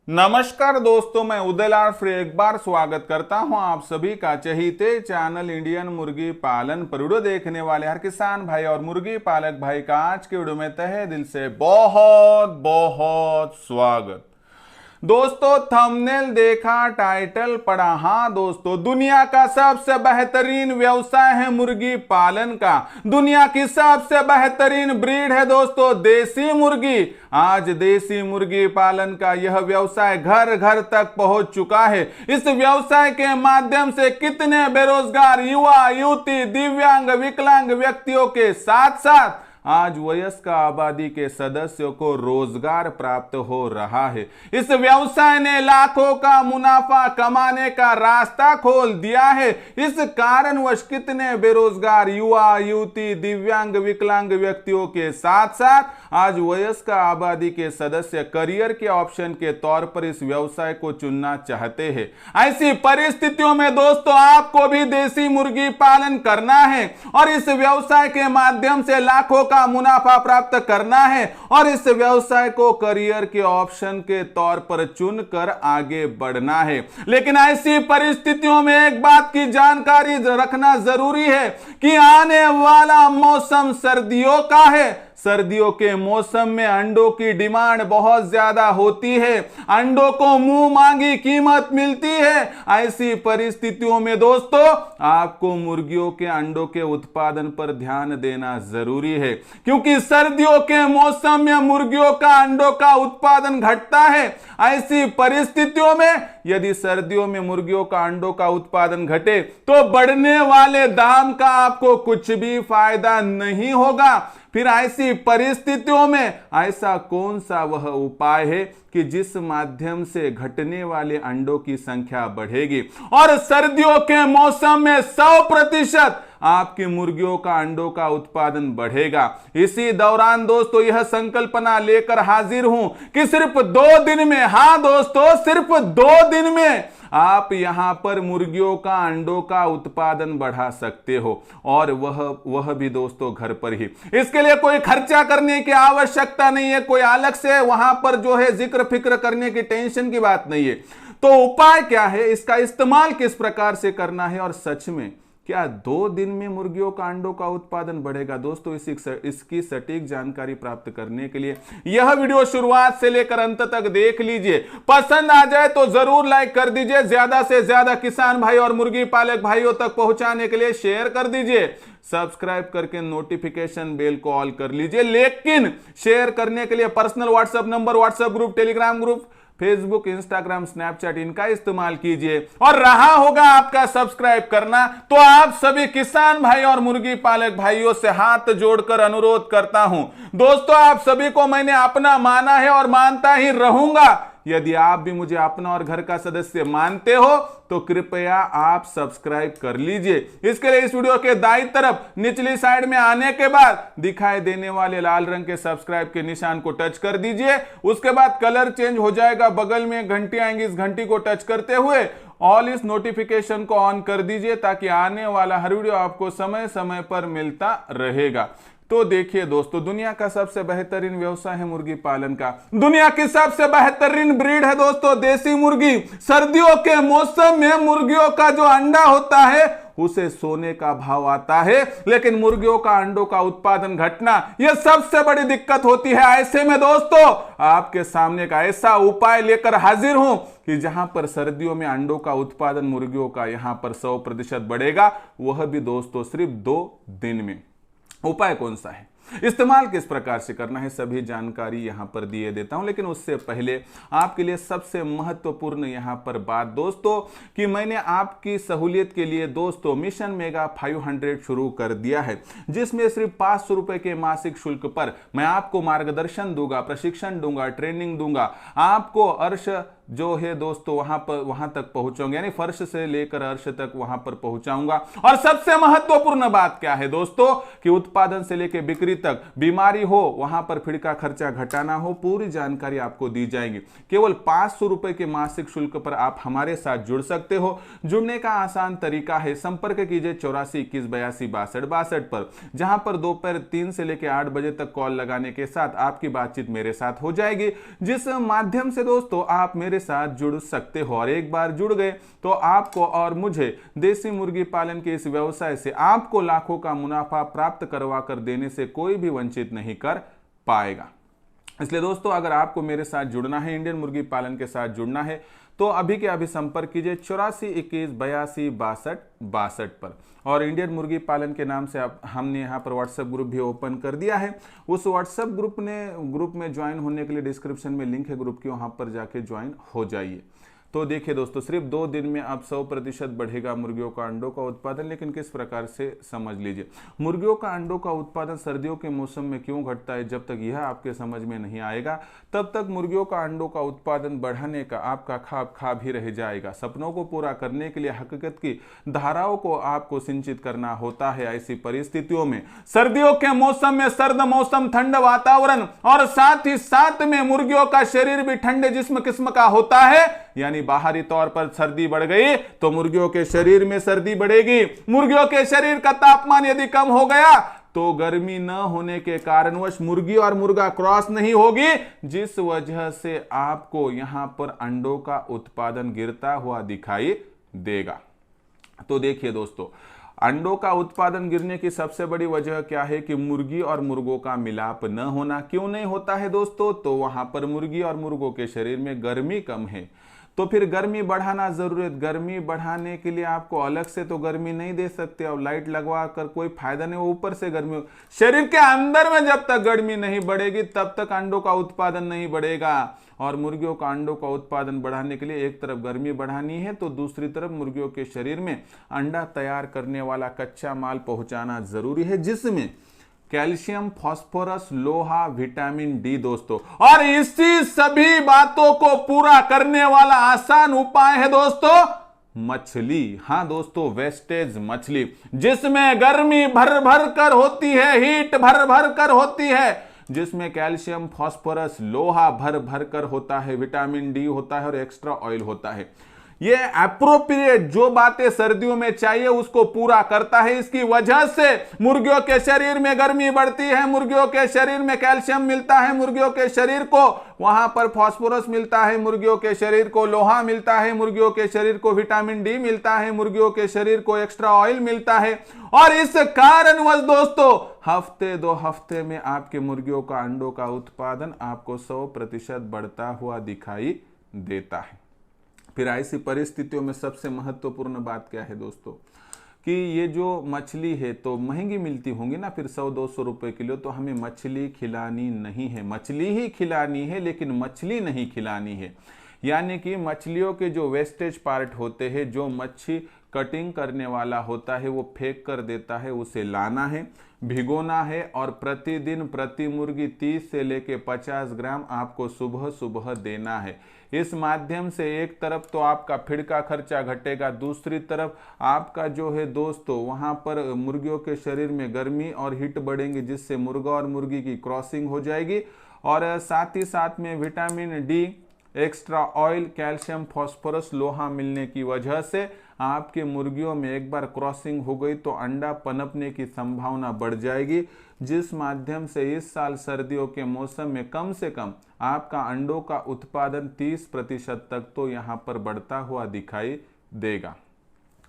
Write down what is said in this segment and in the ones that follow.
नमस्कार दोस्तों, मैं उदयलाल फिर एक बार स्वागत करता हूं आप सभी का चहीते चैनल इंडियन मुर्गी पालन पर वीडियो देखने वाले हर किसान भाई और मुर्गी पालक भाई का आज के वीडियो में तहे दिल से बहुत बहुत स्वागत। दोस्तों थंबनेल देखा, टाइटल पढ़ा। हाँ दोस्तों, दुनिया का सबसे बेहतरीन व्यवसाय है मुर्गी पालन का। दुनिया की सबसे बेहतरीन ब्रीड है दोस्तों देसी मुर्गी। आज देसी मुर्गी पालन का यह व्यवसाय घर घर तक पहुंच चुका है। इस व्यवसाय के माध्यम से कितने बेरोजगार युवा युवती, दिव्यांग, विकलांग व्यक्तियों के साथ साथ आज वयस्क आबादी के सदस्यों को रोजगार प्राप्त हो रहा है। इस व्यवसाय ने लाखों का मुनाफा कमाने का रास्ता खोल दिया है। इस कारणवश कितने बेरोजगार युवा युवती, दिव्यांग, विकलांग व्यक्तियों के साथ साथ आज वयस्क आबादी के सदस्य करियर के ऑप्शन के तौर पर इस व्यवसाय को चुनना चाहते हैं। ऐसी परिस्थितियों में दोस्तों आपको भी देसी मुर्गी पालन करना है और इस व्यवसाय के माध्यम से लाखों का मुनाफा प्राप्त करना है और इस व्यवसाय को करियर के ऑप्शन के तौर पर चुनकर आगे बढ़ना है। लेकिन ऐसी परिस्थितियों में एक बात की जानकारी रखना जरूरी है कि आने वाला मौसम सर्दियों का है। सर्दियों के मौसम में अंडों की डिमांड बहुत ज्यादा होती है, अंडों को मुंह मांगी कीमत मिलती है। ऐसी परिस्थितियों में दोस्तों आपको मुर्गियों के अंडों के उत्पादन पर ध्यान देना जरूरी है, क्योंकि सर्दियों के मौसम में मुर्गियों का अंडों का उत्पादन घटता है। ऐसी परिस्थितियों में यदि सर्दियों में मुर्गियों का अंडों का उत्पादन घटे तो बढ़ने वाले दाम का आपको कुछ भी फायदा नहीं होगा। फिर ऐसी परिस्थितियों में ऐसा कौन सा वह उपाय है कि जिस माध्यम से घटने वाले अंडों की संख्या बढ़ेगी और सर्दियों के मौसम में 100% आपकी मुर्गियों का अंडों का उत्पादन बढ़ेगा। इसी दौरान दोस्तों यह संकल्पना लेकर हाजिर हूं कि सिर्फ 2 दिन में, हाँ दोस्तों सिर्फ 2 दिन में आप यहां पर मुर्गियों का अंडों का उत्पादन बढ़ा सकते हो और वह भी दोस्तों घर पर ही। इसके लिए कोई खर्चा करने की आवश्यकता नहीं है, कोई अलग से वहां पर जो है जिक्र फिक्र करने की टेंशन की बात नहीं है। तो उपाय क्या है, इसका इस्तेमाल किस प्रकार से करना है और सच में क्या 2 दिन में मुर्गियों का अंडों का उत्पादन बढ़ेगा? दोस्तों इसकी सटीक जानकारी प्राप्त करने के लिए यह वीडियो शुरुआत से लेकर अंत तक देख लीजिए। पसंद आ जाए तो जरूर लाइक कर दीजिए, ज्यादा से ज्यादा किसान भाई और मुर्गी पालक भाइयों तक पहुंचाने के लिए शेयर कर दीजिए, सब्सक्राइब करके नोटिफिकेशन बेल को ऑल कर लीजिए। लेकिन शेयर करने के लिए personal WhatsApp number, WhatsApp group, Telegram group, Facebook, Instagram, Snapchat इनका इस्तेमाल कीजिए। और रहा होगा आपका सब्सक्राइब करना तो आप सभी किसान भाई और मुर्गी पालक भाइयों से हाथ जोड़कर अनुरोध करता हूं। दोस्तों आप सभी को मैंने अपना माना है और मानता ही रहूंगा। यदि आप भी मुझे अपना और घर का सदस्य मानते हो तो कृपया आप सब्सक्राइब कर लीजिए। इसके लिए इस वीडियो के दाईं तरफ निचली साइड में आने के बाद दिखाई देने वाले लाल रंग के सब्सक्राइब के निशान को टच कर दीजिए। उसके बाद कलर चेंज हो जाएगा, बगल में घंटी आएंगी, इस घंटी को टच करते हुए ऑल इस नोटिफिकेशन को ऑन कर दीजिए ताकि आने वाला हर वीडियो आपको समय समय पर मिलता रहेगा। तो देखिए दोस्तों, दुनिया का सबसे बेहतरीन व्यवसाय है मुर्गी पालन का। दुनिया की सबसे बेहतरीन ब्रीड है दोस्तों देसी मुर्गी। सर्दियों के मौसम में मुर्गियों का जो अंडा होता है उसे सोने का भाव आता है, लेकिन मुर्गियों का अंडों का उत्पादन घटना यह सबसे बड़ी दिक्कत होती है। ऐसे में दोस्तों आपके सामने का ऐसा उपाय लेकर हाजिर हूं कि जहां पर सर्दियों में अंडों का उत्पादन मुर्गियों का यहां पर 100% बढ़ेगा, वह भी दोस्तों सिर्फ 2 दिन में। उपाय कौन सा है, इस्तेमाल किस प्रकार से करना है, सभी जानकारी यहां पर दिए देता हूं। लेकिन उससे पहले आपके लिए सबसे महत्वपूर्ण यहां पर बात दोस्तों कि मैंने आपकी सहूलियत के लिए दोस्तों मिशन मेगा 500 शुरू कर दिया है, जिसमें सिर्फ 500 रुपए के मासिक शुल्क पर मैं आपको मार्गदर्शन दूंगा, प्रशिक्षण दूंगा, ट्रेनिंग दूंगा। आपको अर्श जो है दोस्तों वहां तक पहुंचाऊंगा, यानी फर्श से लेकर अर्श तक वहां पर पहुंचाऊंगा। और सबसे महत्वपूर्ण बात क्या है दोस्तों कि उत्पादन से लेकर बिक्री तक, बीमारी हो वहां पर फिर का खर्चा घटाना हो, पूरी जानकारी आपको दी जाएगी। केवल 500 रुपए के मासिक शुल्क पर आप हमारे साथ जुड़ सकते हो। जुड़ने का आसान तरीका है, संपर्क कीजिए 84 21 82 62 62 पर, जहां पर दोपहर 3 से लेकर 8 बजे तक कॉल लगाने के साथ आपकी बातचीत मेरे साथ हो जाएगी, जिस माध्यम से दोस्तों आप मेरे मेरे साथ जुड़ सकते हो। और एक बार जुड़ गए तो आपको और मुझे देसी मुर्गी पालन के इस व्यवसाय से आपको लाखों का मुनाफा प्राप्त करवा कर देने से कोई भी वंचित नहीं कर पाएगा। इसलिए दोस्तों, अगर आपको मेरे साथ जुड़ना है, इंडियन मुर्गी पालन के साथ जुड़ना है, तो अभी के अभी संपर्क कीजिए 8421826262 पर। और इंडियन मुर्गी पालन के नाम से हमने यहाँ पर व्हाट्सएप ग्रुप भी ओपन कर दिया है। उस व्हाट्सएप ग्रुप में ज्वाइन होने के लिए डिस्क्रिप्शन में लिंक है ग्रुप की, वहां पर जाके ज्वाइन हो जाइए। तो देखिए दोस्तों, सिर्फ 2 दिन में अब 100% बढ़ेगा मुर्गियों का अंडों का उत्पादन। लेकिन किस प्रकार से, समझ लीजिए। मुर्गियों का अंडों का उत्पादन सर्दियों के मौसम में क्यों घटता है, जब तक यह आपके समझ में नहीं आएगा तब तक मुर्गियों का अंडों का उत्पादन बढ़ाने का आपका ख्वाब ही रह जाएगा। सपनों को पूरा करने के लिए हकीकत की धाराओं को आपको सिंचित करना होता है। ऐसी परिस्थितियों में सर्दियों के मौसम में सर्द मौसम, ठंड वातावरण और साथ ही साथ में मुर्गियों का शरीर भी ठंडे जिस्म किस्म का होता है। यानी बाहरी तौर पर सर्दी बढ़ गई तो मुर्गियों के शरीर में सर्दी बढ़ेगी। मुर्गियों के शरीर का तापमान यदि कम हो गया तो गर्मी न होने के कारणवश मुर्गी और मुर्गा क्रॉस नहीं होगी, जिस वजह से आपको यहां पर अंडों का उत्पादन गिरता हुआ दिखाई देगा। तो देखिए दोस्तों, अंडों का उत्पादन गिरने की सबसे बड़ी वजह क्या है कि मुर्गी और मुर्गों का मिलाप न होना। क्यों नहीं होता है दोस्तों? तो वहां पर मुर्गी और मुर्गों के शरीर में गर्मी कम है, तो फिर गर्मी बढ़ाना जरूरत। गर्मी बढ़ाने के लिए आपको अलग से तो गर्मी नहीं दे सकते और लाइट लगवा कर कोई फायदा नहीं। ऊपर से गर्मी शरीर के अंदर में जब तक गर्मी नहीं बढ़ेगी तब तक अंडों का उत्पादन नहीं बढ़ेगा। और मुर्गियों का अंडों का उत्पादन बढ़ाने के लिए एक तरफ गर्मी बढ़ानी है तो दूसरी तरफ मुर्गियों के शरीर में अंडा तैयार करने वाला कच्चा माल पहुंचाना जरूरी है, जिसमें कैल्शियम, फास्फोरस, लोहा, विटामिन डी दोस्तों। और इसी सभी बातों को पूरा करने वाला आसान उपाय है दोस्तों मछली। हां दोस्तों, वेस्टेज मछली, जिसमें गर्मी भर भर कर होती है, हीट भर भर कर होती है, जिसमें कैल्शियम, फास्फोरस, लोहा भर भर कर होता है, विटामिन डी होता है और एक्स्ट्रा ऑयल होता है। ये एप्रोप्रिएट जो बातें सर्दियों में चाहिए उसको पूरा करता है। इसकी वजह से मुर्गियों के शरीर में गर्मी बढ़ती है, मुर्गियों के शरीर में कैल्शियम मिलता है, मुर्गियों के शरीर को वहां पर फास्फोरस मिलता है, मुर्गियों के शरीर को लोहा मिलता है, मुर्गियों के शरीर को विटामिन डी मिलता है, मुर्गियों के शरीर को एक्स्ट्रा ऑयल मिलता है। और इस कारणवश दोस्तों हफ्ते 2 हफ्ते में आपके मुर्गियों का अंडों का उत्पादन आपको 100% बढ़ता हुआ दिखाई देता है। फिर ऐसी परिस्थितियों में सबसे महत्वपूर्ण बात क्या है दोस्तों कि ये जो मछली है तो महंगी मिलती होंगी ना, फिर 100-200 रुपए किलो, तो हमें मछली खिलानी नहीं है। मछली ही खिलानी है लेकिन मछली नहीं खिलानी है। यानी कि मछलियों के जो वेस्टेज पार्ट होते हैं, जो मच्छी कटिंग करने वाला होता है वो फेंक कर देता है, उसे लाना है, भिगोना है और प्रतिदिन प्रति मुर्गी 30 से लेके 50 ग्राम आपको सुबह सुबह देना है। इस माध्यम से एक तरफ तो आपका फीड का खर्चा घटेगा, दूसरी तरफ आपका जो है दोस्तों वहां पर मुर्गियों के शरीर में गर्मी और हीट बढ़ेंगे, जिससे मुर्गा और मुर्गी की क्रॉसिंग हो जाएगी। और साथ ही साथ में vitamin D, extra oil, calcium, phosphorus, लोहा मिलने की वजह से आपके मुर्गियों में एक बार क्रॉसिंग हो गई तो अंडा पनपने की संभावना बढ़ जाएगी, जिस माध्यम से इस साल सर्दियों के मौसम में कम से कम आपका अंडों का उत्पादन 30% तक तो यहाँ पर बढ़ता हुआ दिखाई देगा।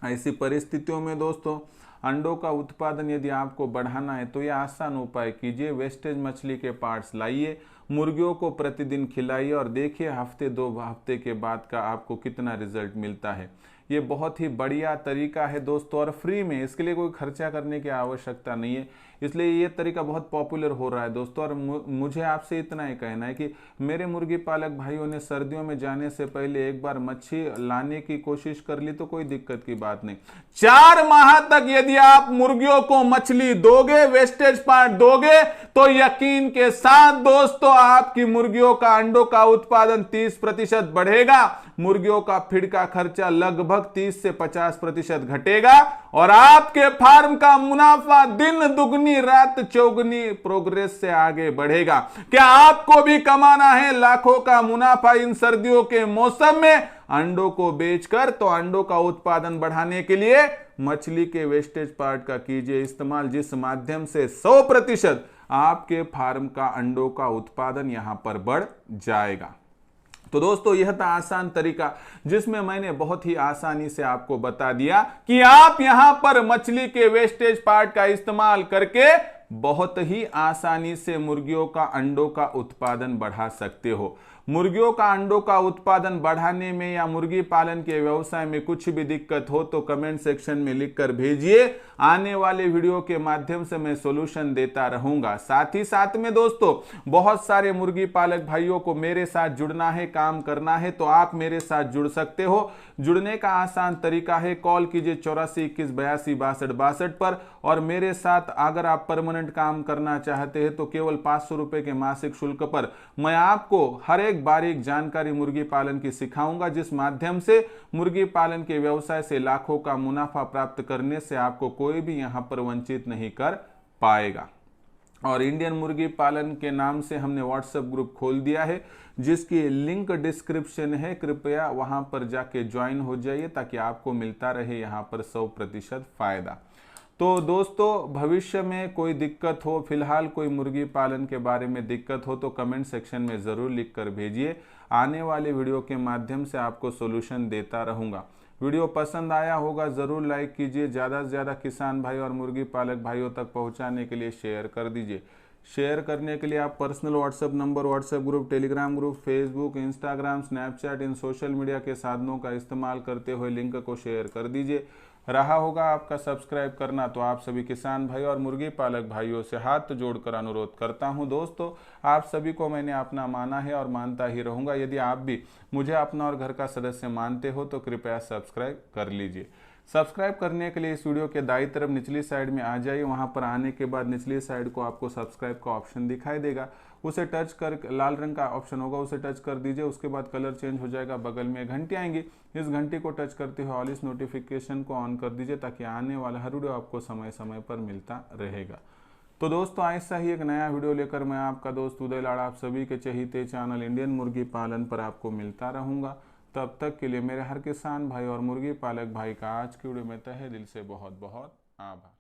ऐसी परिस्थितियों में दोस्तों अंडों का उत्पादन यदि आपको बढ़ाना है तो यह आसान उपाय कीजिए। वेस्टेज मछली के पार्ट्स लाइए, मुर्गियों को प्रतिदिन खिलाइए और देखिए हफ्ते 2 हफ्ते के बाद का आपको कितना रिजल्ट मिलता है। ये बहुत ही बढ़िया तरीका है दोस्तों और फ्री में, इसके लिए कोई खर्चा करने की आवश्यकता नहीं है, इसलिए ये तरीका बहुत पॉपुलर हो रहा है दोस्तों। और मुझे आपसे इतना ही कहना है कि मेरे मुर्गी पालक भाइयों ने सर्दियों में जाने से पहले एक बार मच्छी लाने की कोशिश कर ली तो कोई दिक्कत की बात नहीं। 4 माह तक यदि आप मुर्गियों को मछली दोगे, वेस्टेज पार्ट दोगे, तो यकीन के साथ दोस्तों आपकी मुर्गियों का अंडों का उत्पादन 30% बढ़ेगा, मुर्गियों का फीड का खर्चा लगभग 30 से 50% घटेगा और आपके फार्म का मुनाफा दिन दुगनी रात चौगुनी प्रोग्रेस से आगे बढ़ेगा। क्या आपको भी कमाना है लाखों का मुनाफा इन सर्दियों के मौसम में अंडों को बेचकर? तो अंडों का उत्पादन बढ़ाने के लिए मछली के वेस्टेज पार्ट का कीजिए इस्तेमाल, जिस माध्यम से 100% आपके फार्म का अंडों का उत्पादन यहां पर बढ़ जाएगा। तो दोस्तों यह था आसान तरीका जिसमें मैंने बहुत ही आसानी से आपको बता दिया कि आप यहां पर मछली के वेस्टेज पार्ट का इस्तेमाल करके बहुत ही आसानी से मुर्गियों का अंडों का उत्पादन बढ़ा सकते हो। मुर्गियों का अंडों का उत्पादन बढ़ाने में या मुर्गी पालन के व्यवसाय में कुछ भी दिक्कत हो तो कमेंट सेक्शन में लिखकर भेजिए। आने वाले वीडियो के माध्यम से मैं सॉल्यूशन देता रहूंगा। साथ ही साथ में दोस्तों बहुत सारे मुर्गी पालक भाइयों को मेरे साथ जुड़ना है, काम करना है, तो आप मेरे साथ जुड़ सकते हो। जुड़ने का आसान तरीका है, कॉल कीजिए 84 21 82 62 62 पर। और मेरे साथ अगर आप परमानेंट काम करना चाहते हैं तो केवल 500 रुपए के मासिक शुल्क पर मैं आपको हर एक बारीक जानकारी मुर्गी पालन की सिखाऊंगा, जिस माध्यम से मुर्गी पालन के व्यवसाय से लाखों का मुनाफा प्राप्त करने से आपको कोई भी यहां पर वंचित नहीं कर पाएगा। और इंडियन मुर्गी पालन के नाम से हमने व्हाट्सएप ग्रुप खोल दिया है जिसकी लिंक डिस्क्रिप्शन है, कृपया वहां पर जाके ज्वाइन हो जाइए ताकि आपको मिलता रहे यहां पर 100% फायदा। तो दोस्तों भविष्य में कोई दिक्कत हो, फिलहाल कोई मुर्गी पालन के बारे में दिक्कत हो तो कमेंट सेक्शन में ज़रूर लिख कर भेजिए। आने वाले वीडियो के माध्यम से आपको सॉल्यूशन देता रहूँगा। वीडियो पसंद आया होगा ज़रूर लाइक कीजिए, ज़्यादा से ज़्यादा किसान भाई और मुर्गी पालक भाइयों तक पहुँचाने के लिए शेयर कर दीजिए। शेयर करने के लिए आप personal WhatsApp number, WhatsApp group, Telegram group, Facebook, Instagram, Snapchat इन सोशल मीडिया के साधनों का इस्तेमाल करते हुए लिंक को शेयर कर दीजिए। रहा होगा आपका सब्सक्राइब करना तो आप सभी किसान भाई और मुर्गी पालक भाइयों से हाथ जोड़कर अनुरोध करता हूं। दोस्तों आप सभी को मैंने अपना माना है और मानता ही रहूंगा। यदि आप भी मुझे अपना और घर का सदस्य मानते हो तो कृपया सब्सक्राइब कर लीजिए। सब्सक्राइब करने के लिए इस वीडियो के दाईं तरफ निचली साइड में आ जाइए। वहां पर आने के बाद निचली साइड को आपको सब्सक्राइब का ऑप्शन दिखाई देगा, उसे टच कर, लाल रंग का ऑप्शन होगा उसे टच कर दीजिए। उसके बाद कलर चेंज हो जाएगा, बगल में घंटी आएंगी, इस घंटी को टच करते हुए ऑल इस नोटिफिकेशन को ऑन कर दीजिए ताकि आने वाला हर वीडियो आपको समय समय पर मिलता रहेगा। तो दोस्तों ऐसा ही एक नया वीडियो लेकर मैं आपका दोस्त उदय लाड़ा आप सभी के चहीते चैनल इंडियन मुर्गी पालन पर आपको मिलता रहूंगा। तब तक के लिए मेरे हर किसान भाई और मुर्गी पालक भाई का आज की वीडियो में तहे दिल से बहुत बहुत आभार।